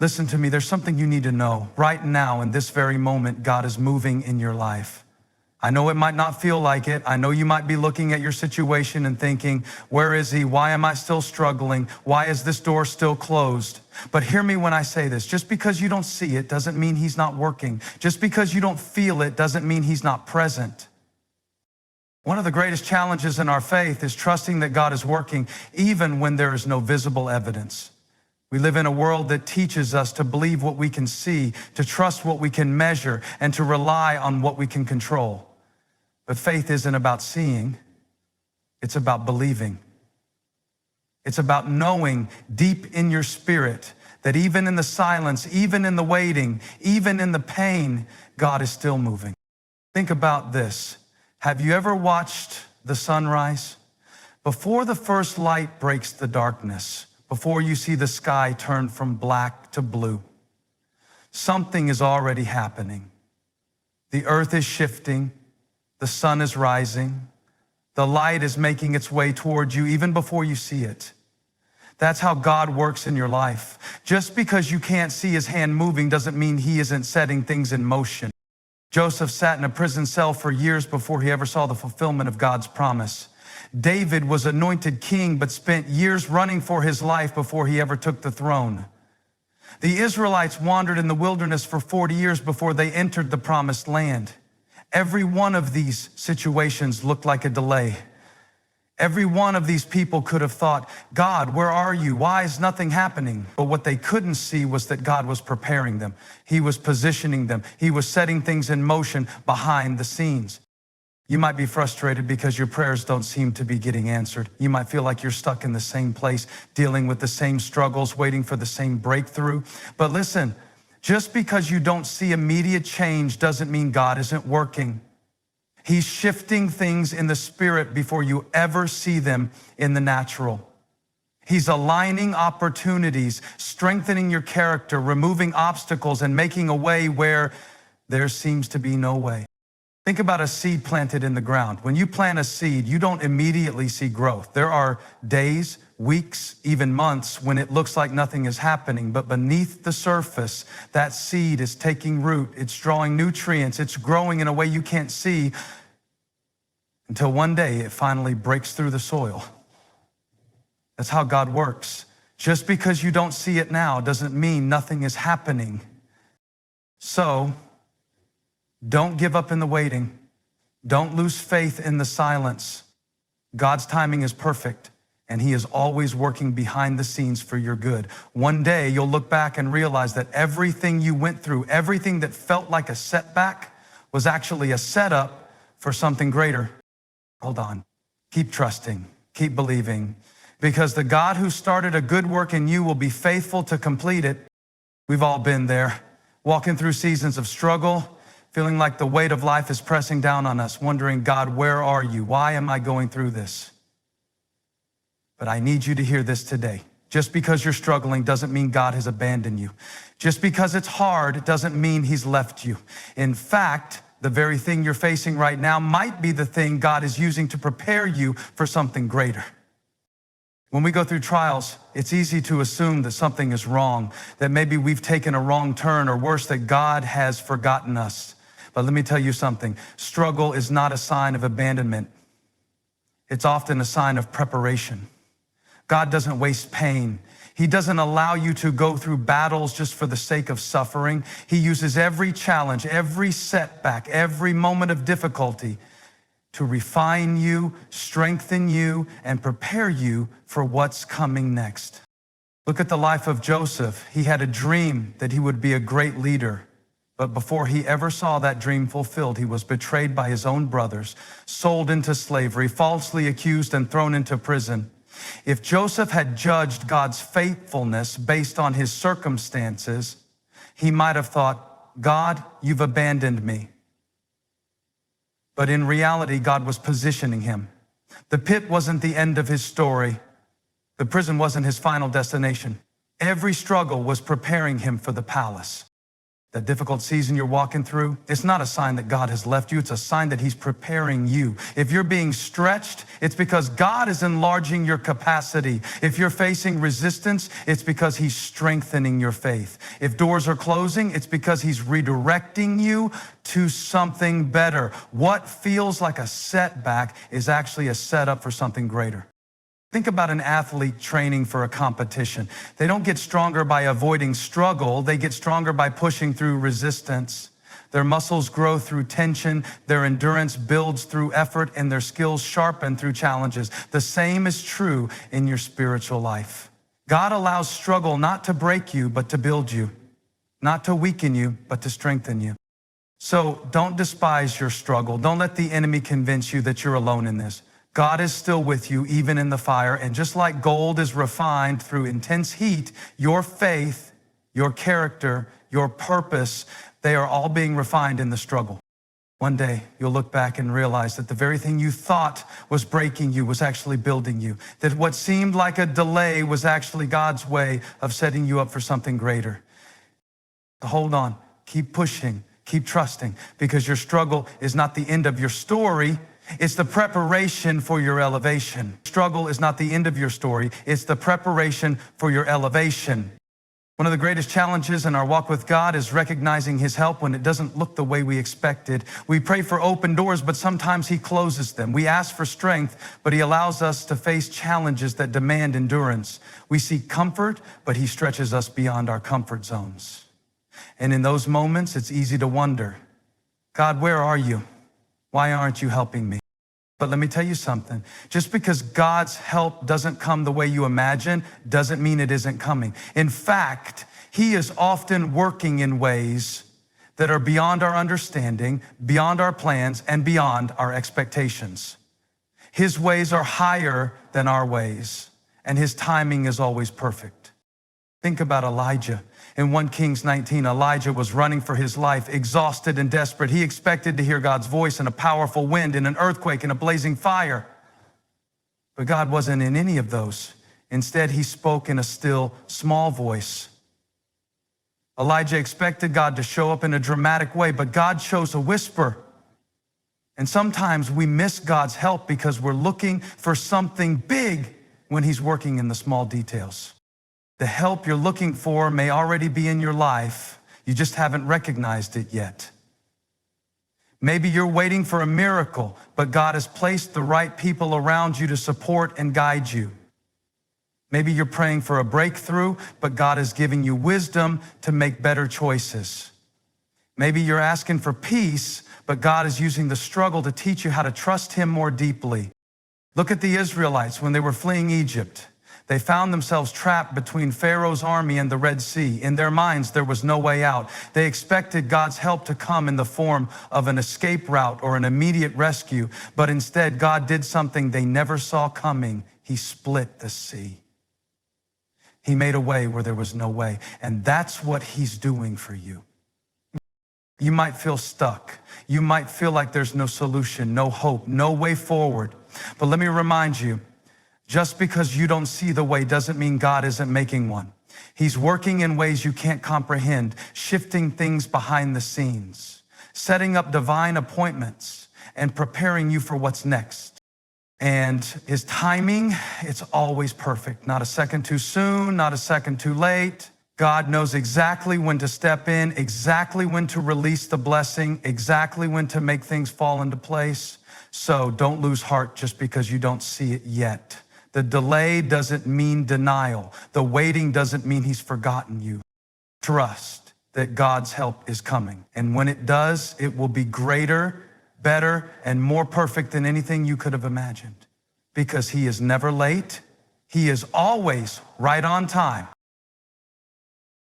Listen to me, there's something you need to know. Right now, in this very moment, God is moving in your life. I know it might not feel like it. I know you might be looking at your situation and thinking, where is he? Why am I still struggling? Why is this door still closed? But hear me when I say this. Just because you don't see it doesn't mean he's not working. Just because you don't feel it doesn't mean he's not present. One of the greatest challenges in our faith is trusting that God is working even when there is no visible evidence. We live in a world that teaches us to believe what we can see, to trust what we can measure, and to rely on what we can control. But faith isn't about seeing, it's about believing. It's about knowing deep in your spirit that even in the silence, even in the waiting, even in the pain, God is still moving. Think about this. Have you ever watched the sunrise? Before the first light breaks the darkness, before you see the sky turn from black to blue, something is already happening. The earth is shifting. The sun is rising. The light is making its way towards you even before you see it. That's how God works in your life. Just because you can't see his hand moving doesn't mean he isn't setting things in motion. Joseph sat in a prison cell for years before he ever saw the fulfillment of God's promise. David was anointed king but spent years running for his life before he ever took the throne. The Israelites wandered in the wilderness for 40 years before they entered the promised land. Every one of these situations looked like a delay. Every one of these people could have thought, God, where are you? Why is nothing happening? But what they couldn't see was that God was preparing them. He was positioning them. He was setting things in motion behind the scenes. You might be frustrated because your prayers don't seem to be getting answered. You might feel like you're stuck in the same place, dealing with the same struggles, waiting for the same breakthrough. But listen, just because you don't see immediate change doesn't mean God isn't working. He's shifting things in the spirit before you ever see them in the natural. He's aligning opportunities, strengthening your character, removing obstacles, and making a way where there seems to be no way. Think about a seed planted in the ground. When you plant a seed, you don't immediately see growth. There are days, weeks, even months when it looks like nothing is happening, but beneath the surface, that seed is taking root. It's drawing nutrients. It's growing in a way you can't see until one day it finally breaks through the soil. That's how God works. Just because you don't see it now doesn't mean nothing is happening. So, don't give up in the waiting. Don't lose faith in the silence. God's timing is perfect, and he is always working behind the scenes for your good. One day, you'll look back and realize that everything you went through, everything that felt like a setback, was actually a setup for something greater. Hold on. Keep trusting. Keep believing. Because the God who started a good work in you will be faithful to complete it. We've all been there, walking through seasons of struggle, feeling like the weight of life is pressing down on us, wondering, God, where are you? Why am I going through this? But I need you to hear this today. Just because you're struggling doesn't mean God has abandoned you. Just because it's hard doesn't mean he's left you. In fact, the very thing you're facing right now might be the thing God is using to prepare you for something greater. When we go through trials, it's easy to assume that something is wrong, that maybe we've taken a wrong turn, or worse, that God has forgotten us. But let me tell you something. Struggle is not a sign of abandonment. It's often a sign of preparation. God doesn't waste pain. He doesn't allow you to go through battles just for the sake of suffering. He uses every challenge, every setback, every moment of difficulty to refine you, strengthen you, and prepare you for what's coming next. Look at the life of Joseph. He had a dream that he would be a great leader. But before he ever saw that dream fulfilled, he was betrayed by his own brothers, sold into slavery, falsely accused, and thrown into prison. If Joseph had judged God's faithfulness based on his circumstances, he might have thought, God, you've abandoned me. But in reality, God was positioning him. The pit wasn't the end of his story. The prison wasn't his final destination. Every struggle was preparing him for the palace. That difficult season you're walking through, it's not a sign that God has left you. It's a sign that he's preparing you. If you're being stretched, it's because God is enlarging your capacity. If you're facing resistance, it's because he's strengthening your faith. If doors are closing, it's because he's redirecting you to something better. What feels like a setback is actually a setup for something greater. Think about an athlete training for a competition. They don't get stronger by avoiding struggle. They get stronger by pushing through resistance. Their muscles grow through tension. Their endurance builds through effort, and their skills sharpen through challenges. The same is true in your spiritual life. God allows struggle not to break you, but to build you. Not to weaken you, but to strengthen you. So don't despise your struggle. Don't let the enemy convince you that you're alone in this. God is still with you, even in the fire. And just like gold is refined through intense heat, your faith, your character, your purpose, they are all being refined in the struggle. One day, you'll look back and realize that the very thing you thought was breaking you was actually building you. That what seemed like a delay was actually God's way of setting you up for something greater. Hold on, keep pushing, keep trusting, because your struggle is not the end of your story. It's the preparation for your elevation. Struggle is not the end of your story. It's the preparation for your elevation. One of the greatest challenges in our walk with God is recognizing his help when it doesn't look the way we expected. We pray for open doors, but sometimes he closes them. We ask for strength, but he allows us to face challenges that demand endurance. We seek comfort, but he stretches us beyond our comfort zones. And in those moments, it's easy to wonder, God, where are you? Why aren't you helping me? But let me tell you something. Just because God's help doesn't come the way you imagine doesn't mean it isn't coming. In fact, he is often working in ways that are beyond our understanding, beyond our plans, and beyond our expectations. His ways are higher than our ways, and his timing is always perfect. Think about Elijah. In 1 Kings 19, Elijah was running for his life, exhausted and desperate. He expected to hear God's voice in a powerful wind, in an earthquake, in a blazing fire. But God wasn't in any of those. Instead, he spoke in a still, small voice. Elijah expected God to show up in a dramatic way, but God chose a whisper. And sometimes we miss God's help because we're looking for something big when he's working in the small details. The help you're looking for may already be in your life. You just haven't recognized it yet. Maybe you're waiting for a miracle, but God has placed the right people around you to support and guide you. Maybe you're praying for a breakthrough, but God is giving you wisdom to make better choices. Maybe you're asking for peace, but God is using the struggle to teach you how to trust him more deeply. Look at the Israelites when they were fleeing Egypt. They found themselves trapped between Pharaoh's army and the Red Sea. In their minds, there was no way out. They expected God's help to come in the form of an escape route or an immediate rescue, but instead, God did something they never saw coming. He split the sea. He made a way where there was no way, and that's what he's doing for you. You might feel stuck. You might feel like there's no solution, no hope, no way forward. But let me remind you, just because you don't see the way doesn't mean God isn't making one. He's working in ways you can't comprehend, shifting things behind the scenes, setting up divine appointments, and preparing you for what's next. And his timing, it's always perfect. Not a second too soon, not a second too late. God knows exactly when to step in, exactly when to release the blessing, exactly when to make things fall into place. So don't lose heart just because you don't see it yet. The delay doesn't mean denial. The waiting doesn't mean he's forgotten you. Trust that God's help is coming. And when it does, it will be greater, better, and more perfect than anything you could have imagined. Because he is never late. He is always right on time.